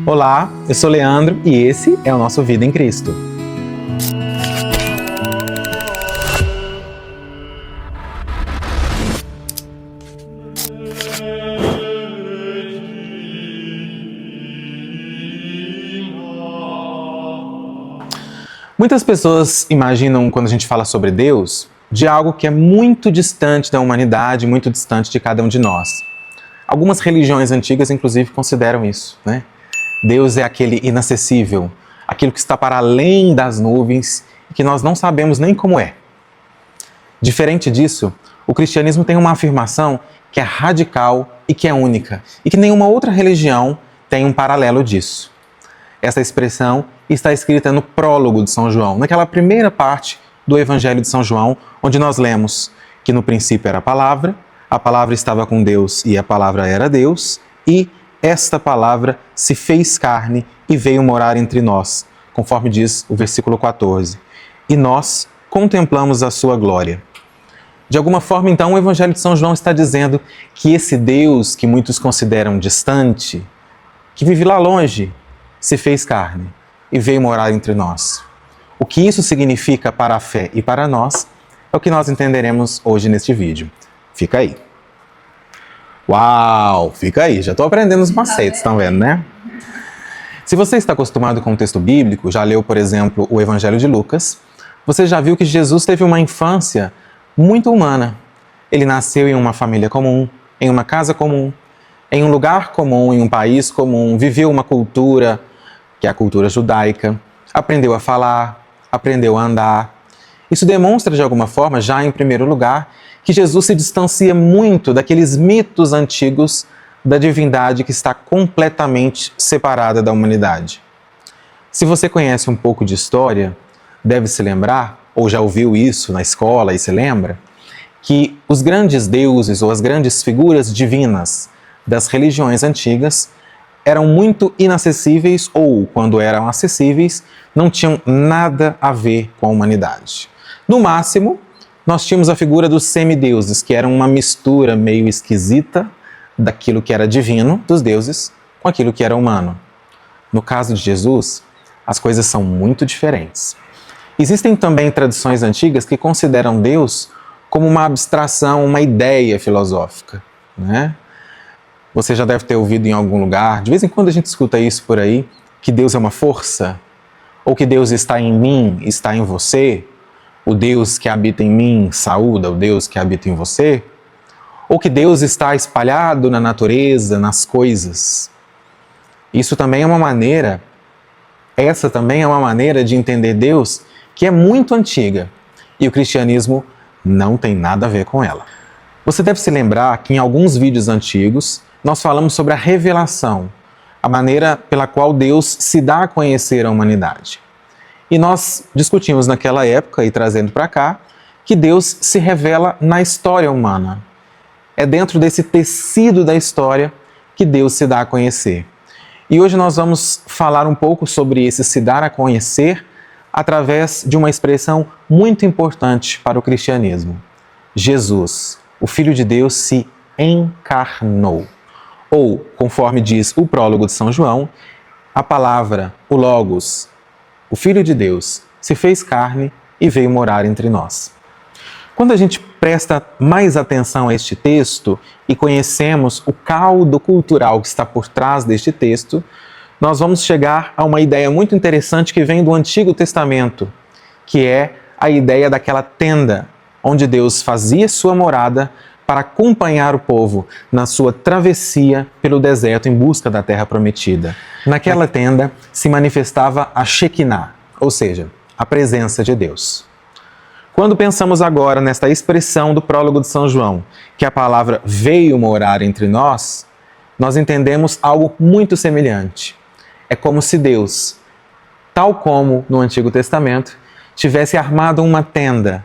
Olá, eu sou Leandro e esse é o nosso Vida em Cristo. Muitas pessoas imaginam, quando a gente fala sobre Deus, de algo que é muito distante da humanidade, muito distante de cada um de nós. Algumas religiões antigas, inclusive, consideram isso, né? Deus é aquele inacessível, aquilo que está para além das nuvens e que nós não sabemos nem como é. Diferente disso, o cristianismo tem uma afirmação que é radical e que é única, e que nenhuma outra religião tem um paralelo disso. Essa expressão está escrita no prólogo de São João, naquela primeira parte do Evangelho de São João, onde nós lemos que no princípio era a palavra estava com Deus e a palavra era Deus, e esta palavra se fez carne e veio morar entre nós, conforme diz o versículo 14. E nós contemplamos a sua glória. De alguma forma, então, o Evangelho de São João está dizendo que esse Deus que muitos consideram distante, que vive lá longe, se fez carne e veio morar entre nós. O que isso significa para a fé e para nós é o que nós entenderemos hoje neste vídeo. Fica aí. Uau! Fica aí, já estou aprendendo os macetes, estão vendo, né? Se você está acostumado com o texto bíblico, já leu, por exemplo, o Evangelho de Lucas, você já viu que Jesus teve uma infância muito humana. Ele nasceu em uma família comum, em uma casa comum, em um lugar comum, em um país comum, viveu uma cultura, que é a cultura judaica, aprendeu a falar, aprendeu a andar. Isso demonstra, de alguma forma, já em primeiro lugar, que Jesus se distancia muito daqueles mitos antigos da divindade que está completamente separada da humanidade. Se você conhece um pouco de história, deve se lembrar, ou já ouviu isso na escola e se lembra, que os grandes deuses ou as grandes figuras divinas das religiões antigas eram muito inacessíveis ou, quando eram acessíveis, não tinham nada a ver com a humanidade. No máximo, nós tínhamos a figura dos semideuses, que eram uma mistura meio esquisita daquilo que era divino, dos deuses, com aquilo que era humano. No caso de Jesus, as coisas são muito diferentes. Existem também tradições antigas que consideram Deus como uma abstração, uma ideia filosófica, né? Você já deve ter ouvido em algum lugar, de vez em quando a gente escuta isso por aí, que Deus é uma força, ou que Deus está em mim, está em você, o Deus que habita em mim saúda o Deus que habita em você, ou que Deus está espalhado na natureza, nas coisas. Essa também é uma maneira de entender Deus que é muito antiga, e o cristianismo não tem nada a ver com ela. Você deve se lembrar que em alguns vídeos antigos nós falamos sobre a revelação, a maneira pela qual Deus se dá a conhecer à humanidade. E nós discutimos naquela época, e trazendo para cá, que Deus se revela na história humana. É dentro desse tecido da história que Deus se dá a conhecer. E hoje nós vamos falar um pouco sobre esse se dar a conhecer através de uma expressão muito importante para o cristianismo. Jesus, o Filho de Deus, se encarnou. Ou, conforme diz o prólogo de São João, a palavra, o Logos, o Filho de Deus, se fez carne e veio morar entre nós. Quando a gente presta mais atenção a este texto e conhecemos o caldo cultural que está por trás deste texto, nós vamos chegar a uma ideia muito interessante que vem do Antigo Testamento, que é a ideia daquela tenda onde Deus fazia sua morada para acompanhar o povo na sua travessia pelo deserto em busca da terra prometida. Naquela tenda se manifestava a Shekinah, ou seja, a presença de Deus. Quando pensamos agora nesta expressão do prólogo de São João, que a palavra veio morar entre nós, nós entendemos algo muito semelhante. É como se Deus, tal como no Antigo Testamento, tivesse armado uma tenda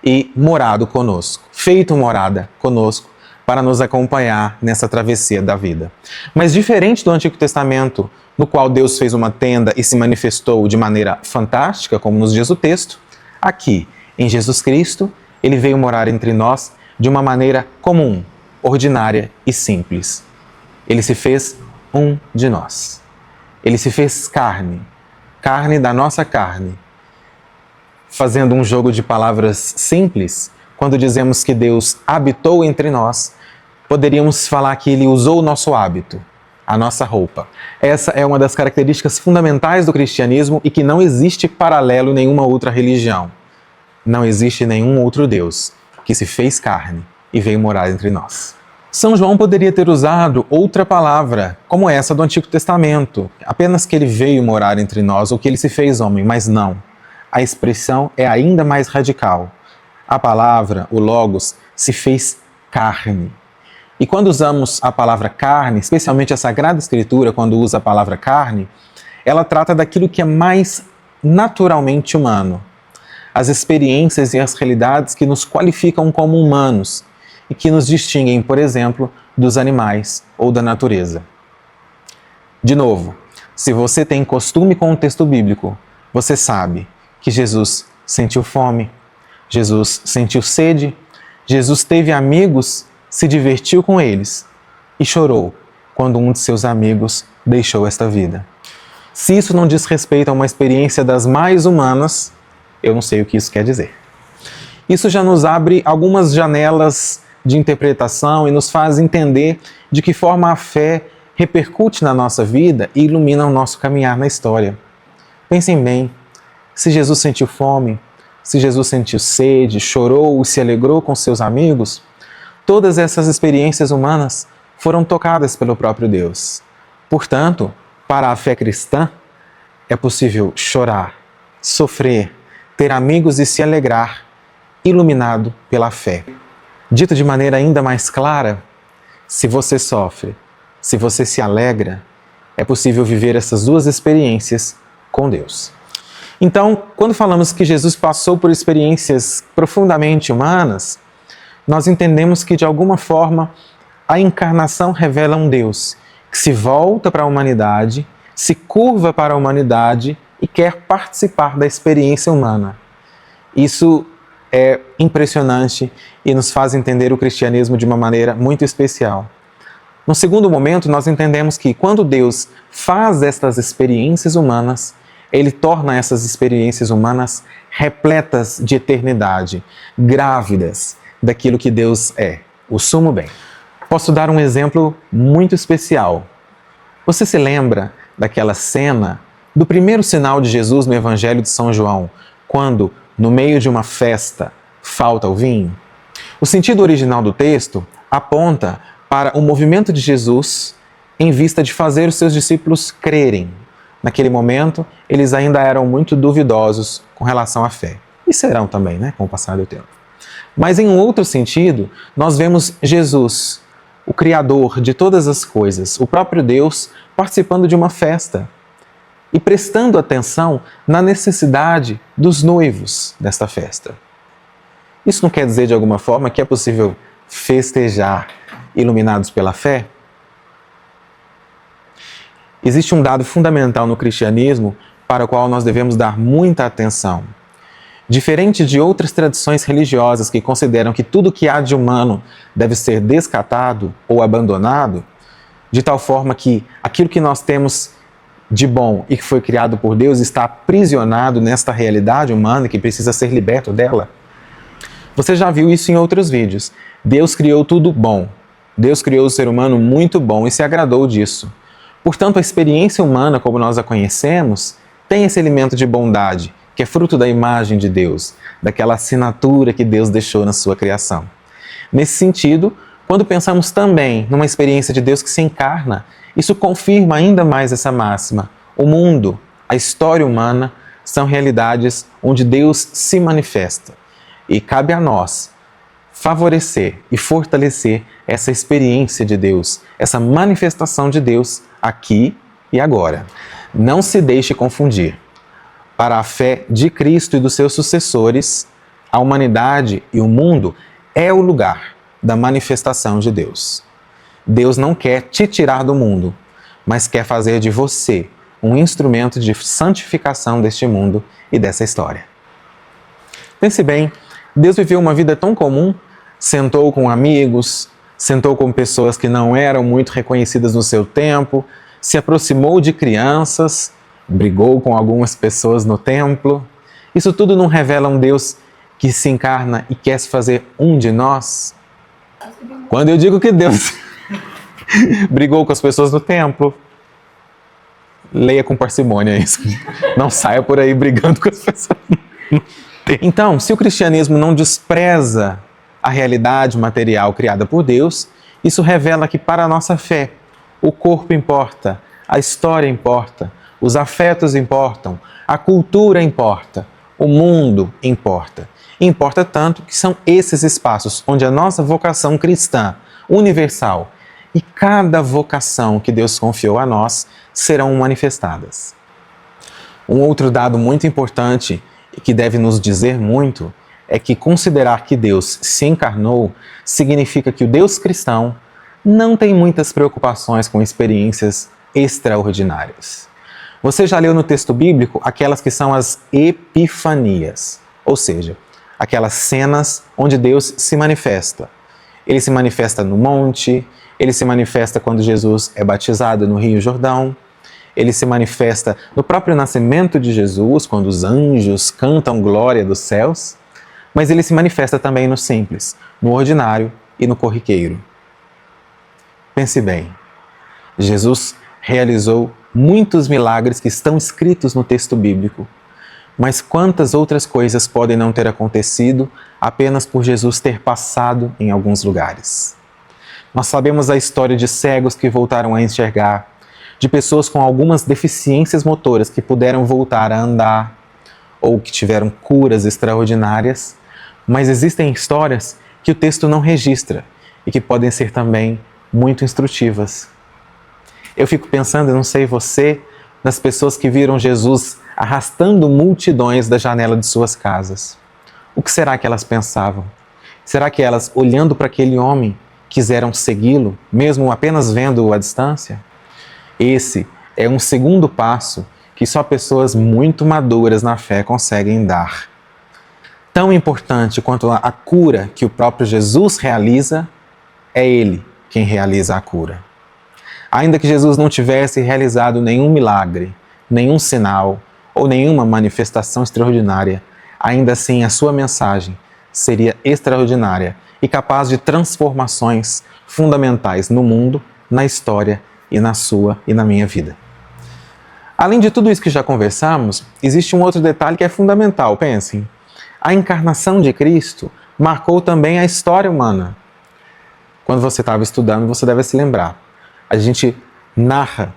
e morado conosco, feito morada conosco para nos acompanhar nessa travessia da vida. Mas diferente do Antigo Testamento, no qual Deus fez uma tenda e se manifestou de maneira fantástica, como nos diz o texto, aqui, em Jesus Cristo, Ele veio morar entre nós de uma maneira comum, ordinária e simples. Ele se fez um de nós. Ele se fez carne, carne da nossa carne. Fazendo um jogo de palavras simples, quando dizemos que Deus habitou entre nós, poderíamos falar que Ele usou o nosso hábito, a nossa roupa. Essa é uma das características fundamentais do cristianismo e que não existe paralelo em nenhuma outra religião. Não existe nenhum outro Deus que se fez carne e veio morar entre nós. São João poderia ter usado outra palavra, como essa do Antigo Testamento, apenas que ele veio morar entre nós ou que ele se fez homem, mas não. A expressão é ainda mais radical. A palavra, o Logos, se fez carne. E quando usamos a palavra carne, especialmente a Sagrada Escritura, quando usa a palavra carne, ela trata daquilo que é mais naturalmente humano. As experiências e as realidades que nos qualificam como humanos e que nos distinguem, por exemplo, dos animais ou da natureza. De novo, se você tem costume com o texto bíblico, você sabe que Jesus sentiu fome, Jesus sentiu sede, Jesus teve amigos, se divertiu com eles e chorou quando um de seus amigos deixou esta vida. Se isso não diz respeito a uma experiência das mais humanas, eu não sei o que isso quer dizer. Isso já nos abre algumas janelas de interpretação e nos faz entender de que forma a fé repercute na nossa vida e ilumina o nosso caminhar na história. Pensem bem, se Jesus sentiu fome, se Jesus sentiu sede, chorou e se alegrou com seus amigos, todas essas experiências humanas foram tocadas pelo próprio Deus. Portanto, para a fé cristã, é possível chorar, sofrer, ter amigos e se alegrar, iluminado pela fé. Dito de maneira ainda mais clara, se você sofre, se você se alegra, é possível viver essas duas experiências com Deus. Então, quando falamos que Jesus passou por experiências profundamente humanas, nós entendemos que, de alguma forma, a encarnação revela um Deus que se volta para a humanidade, se curva para a humanidade e quer participar da experiência humana. Isso é impressionante e nos faz entender o cristianismo de uma maneira muito especial. No segundo momento, nós entendemos que quando Deus faz estas experiências humanas, Ele torna essas experiências humanas repletas de eternidade, grávidas daquilo que Deus é, o sumo bem. Posso dar um exemplo muito especial. Você se lembra daquela cena do primeiro sinal de Jesus no Evangelho de São João, quando, no meio de uma festa, falta o vinho? O sentido original do texto aponta para o movimento de Jesus em vista de fazer os seus discípulos crerem. Naquele momento, eles ainda eram muito duvidosos com relação à fé. E serão também, com o passar do tempo. Mas em um outro sentido, nós vemos Jesus, o Criador de todas as coisas, o próprio Deus, participando de uma festa e prestando atenção na necessidade dos noivos desta festa. Isso não quer dizer, de alguma forma, que é possível festejar iluminados pela fé? Existe um dado fundamental no cristianismo para o qual nós devemos dar muita atenção. Diferente de outras tradições religiosas que consideram que tudo que há de humano deve ser descartado ou abandonado, de tal forma que aquilo que nós temos de bom e que foi criado por Deus está aprisionado nesta realidade humana que precisa ser liberto dela. Você já viu isso em outros vídeos. Deus criou tudo bom. Deus criou o ser humano muito bom e se agradou disso. Portanto, a experiência humana, como nós a conhecemos, tem esse elemento de bondade, que é fruto da imagem de Deus, daquela assinatura que Deus deixou na sua criação. Nesse sentido, quando pensamos também numa experiência de Deus que se encarna, isso confirma ainda mais essa máxima. O mundo, a história humana, são realidades onde Deus se manifesta. E cabe a nós favorecer e fortalecer essa experiência de Deus, essa manifestação de Deus aqui e agora. Não se deixe confundir. Para a fé de Cristo e dos seus sucessores, a humanidade e o mundo é o lugar da manifestação de Deus. Deus não quer te tirar do mundo, mas quer fazer de você um instrumento de santificação deste mundo e dessa história. Pense bem, Deus viveu uma vida tão comum, sentou com amigos, sentou com pessoas que não eram muito reconhecidas no seu tempo, se aproximou de crianças, brigou com algumas pessoas no templo. Isso tudo não revela um Deus que se encarna e quer se fazer um de nós? Quando eu digo que Deus brigou com as pessoas no templo, leia com parcimônia isso. Não saia por aí brigando com as pessoas. Então, se o cristianismo não despreza a realidade material criada por Deus, isso revela que para a nossa fé, o corpo importa, a história importa, os afetos importam, a cultura importa, o mundo importa. Importa tanto que são esses espaços onde a nossa vocação cristã, universal, e cada vocação que Deus confiou a nós serão manifestadas. Um outro dado muito importante e que deve nos dizer muito é que considerar que Deus se encarnou significa que o Deus cristão não tem muitas preocupações com experiências extraordinárias. Você já leu no texto bíblico aquelas que são as epifanias, ou seja, aquelas cenas onde Deus se manifesta. Ele se manifesta no monte, ele se manifesta quando Jesus é batizado no Rio Jordão, ele se manifesta no próprio nascimento de Jesus, quando os anjos cantam glória dos céus, mas ele se manifesta também no simples, no ordinário e no corriqueiro. Pense bem, Jesus realizou muitos milagres que estão escritos no texto bíblico, mas quantas outras coisas podem não ter acontecido apenas por Jesus ter passado em alguns lugares? Nós sabemos a história de cegos que voltaram a enxergar, de pessoas com algumas deficiências motoras que puderam voltar a andar, ou que tiveram curas extraordinárias, mas existem histórias que o texto não registra e que podem ser também muito instrutivas. Eu fico pensando, eu não sei você, nas pessoas que viram Jesus arrastando multidões da janela de suas casas. O que será que elas pensavam? Será que elas, olhando para aquele homem, quiseram segui-lo, mesmo apenas vendo-o à distância? Esse é um segundo passo que só pessoas muito maduras na fé conseguem dar. Tão importante quanto a cura que o próprio Jesus realiza, é Ele quem realiza a cura. Ainda que Jesus não tivesse realizado nenhum milagre, nenhum sinal ou nenhuma manifestação extraordinária, ainda assim a sua mensagem seria extraordinária e capaz de transformações fundamentais no mundo, na história e na sua e na minha vida. Além de tudo isso que já conversamos, existe um outro detalhe que é fundamental, pensem. A encarnação de Cristo marcou também a história humana. Quando você estava estudando, você deve se lembrar. A gente narra,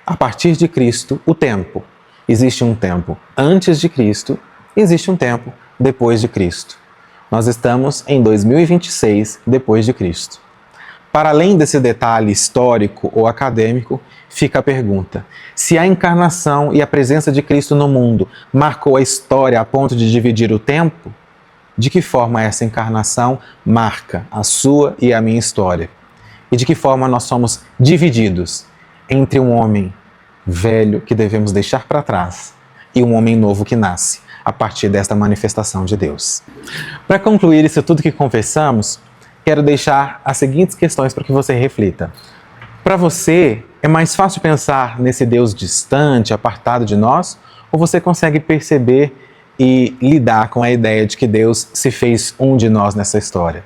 a partir de Cristo, o tempo. Existe um tempo antes de Cristo, existe um tempo depois de Cristo. Nós estamos em 2026 depois de Cristo. Para além desse detalhe histórico ou acadêmico, fica a pergunta: se a encarnação e a presença de Cristo no mundo marcou a história a ponto de dividir o tempo, de que forma essa encarnação marca a sua e a minha história? E de que forma nós somos divididos entre um homem velho que devemos deixar para trás e um homem novo que nasce a partir desta manifestação de Deus? Para concluir isso tudo que conversamos, quero deixar as seguintes questões para que você reflita. Para você, é mais fácil pensar nesse Deus distante, apartado de nós, ou você consegue perceber e lidar com a ideia de que Deus se fez um de nós nessa história?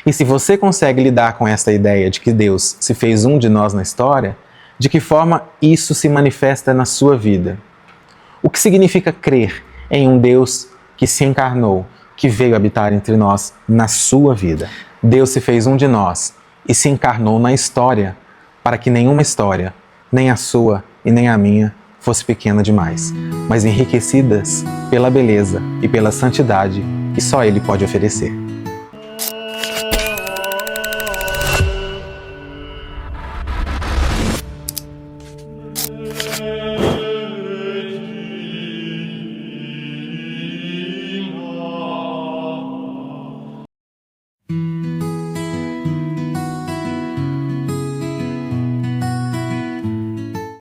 E se você consegue lidar com essa ideia de que Deus se fez um de nós na história, de que forma isso se manifesta na sua vida? O que significa crer em um Deus que se encarnou, que veio habitar entre nós na sua vida? Deus se fez um de nós e se encarnou na história para que nenhuma história, nem a sua e nem a minha, fosse pequena demais, mas enriquecidas pela beleza e pela santidade que só Ele pode oferecer.